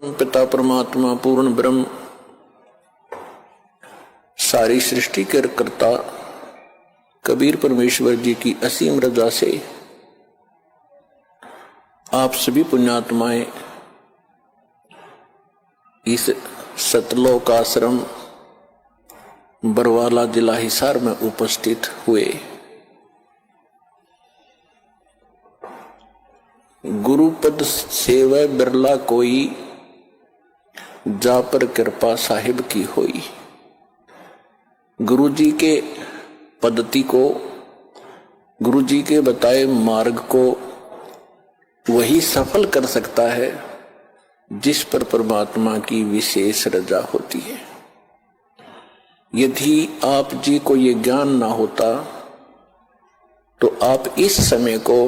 पिता परमात्मा पूर्ण ब्रह्म सारी सृष्टि के कर्ता कबीर परमेश्वर जी की असीम रजा से आप सभी पुण्यात्माएं इस सतलोक आश्रम बरवाला जिला हिसार में उपस्थित हुए। गुरुपद सेवै बिरला कोई, जा पर कृपा साहिब की होई। गुरु जी के पद्धति को, गुरु जी के बताए मार्ग को वही सफल कर सकता है जिस पर परमात्मा की विशेष रजा होती है। यदि आप जी को ये ज्ञान ना होता तो आप इस समय को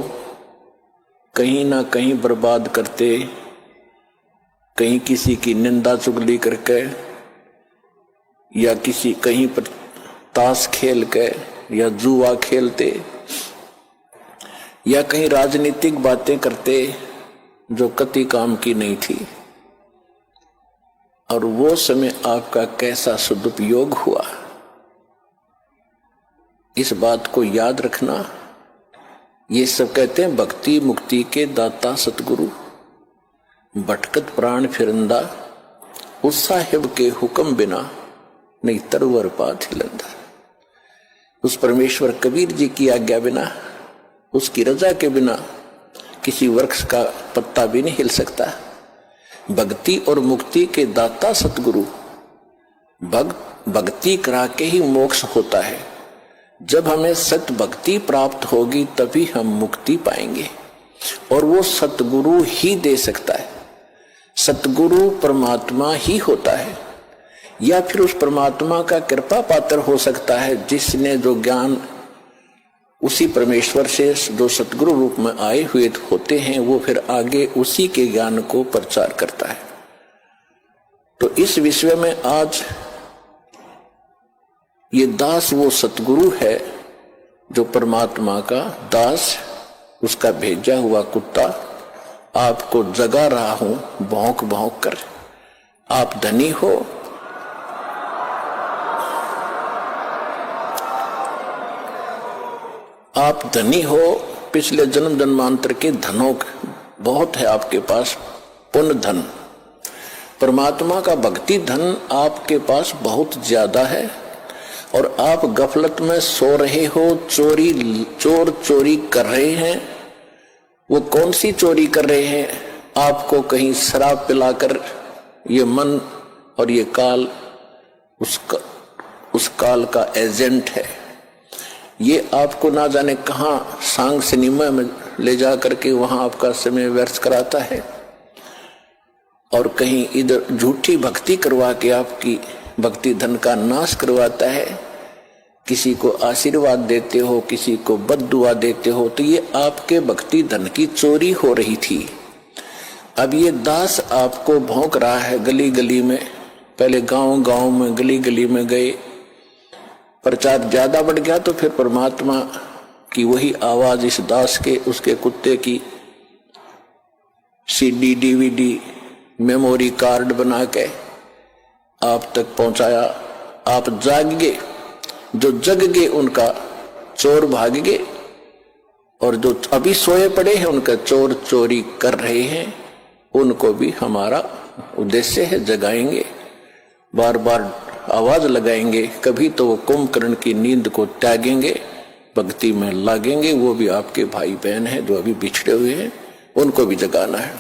कहीं ना कहीं बर्बाद करते, कहीं किसी की निंदा चुगली करके या किसी कहीं पर ताश खेल के या जुआ खेलते या कहीं राजनीतिक बातें करते जो कति काम की नहीं थी। और वो समय आपका कैसा सदुपयोग हुआ, इस बात को याद रखना। ये सब कहते हैं भक्ति मुक्ति के दाता सतगुरु, भटकत प्राण फिरंदा, उस साहिब के हुक्म बिना नहीं तरवर पाथ हिलंदा। उस परमेश्वर कबीर जी की आज्ञा बिना, उसकी रजा के बिना किसी वृक्ष का पत्ता भी नहीं हिल सकता। भक्ति और मुक्ति के दाता सतगुरु, भक्ति करा के ही मोक्ष होता है। जब हमें सत भक्ति प्राप्त होगी तभी हम मुक्ति पाएंगे, और वो सतगुरु ही दे सकता है। सतगुरु परमात्मा ही होता है, या फिर उस परमात्मा का कृपा पात्र हो सकता है जिसने जो ज्ञान उसी परमेश्वर से जो सतगुरु रूप में आए हुए होते हैं वो फिर आगे उसी के ज्ञान को प्रचार करता है। तो इस विषय में आज ये दास वो सतगुरु है जो परमात्मा का दास, उसका भेजा हुआ कुत्ता आपको जगा रहा हूं भौंक भौंक कर। आप धनी हो, आप धनी हो, पिछले जन्म जन्मांतर के धनों बहुत है आपके पास, पुण्य धन। परमात्मा का भक्ति धन आपके पास बहुत ज्यादा है, और आप गफलत में सो रहे हो, चोर चोरी कर रहे हैं। वो कौन सी चोरी कर रहे हैं? आपको कहीं शराब पिलाकर ये मन और ये काल उस काल का एजेंट है। ये आपको ना जाने कहां सांग सिनेमा में ले जा करके वहां आपका समय व्यर्थ कराता है, और कहीं इधर झूठी भक्ति करवा के आपकी भक्ति धन का नाश करवाता है। किसी को आशीर्वाद देते हो, किसी को बद्दुआ देते हो, तो ये आपके भक्ति धन की चोरी हो रही थी। अब ये दास आपको भौंक रहा है गली गली में। पहले गांव गांव में गली गली में गए, प्रचार ज्यादा बढ़ गया तो फिर परमात्मा की वही आवाज इस दास के, उसके कुत्ते की सीडी डीवीडी मेमोरी कार्ड बना के आप तक पहुंचाया। आप जाग गए, जो जग गए उनका चोर भाग गए, और जो अभी सोए पड़े हैं उनका चोर चोरी कर रहे हैं। उनको भी हमारा उद्देश्य है जगाएंगे, बार बार आवाज लगाएंगे, कभी तो वो कुंभकर्ण की नींद को त्यागेंगे, भक्ति में लागेंगे। वो भी आपके भाई बहन हैं जो अभी बिछड़े हुए हैं, उनको भी जगाना है।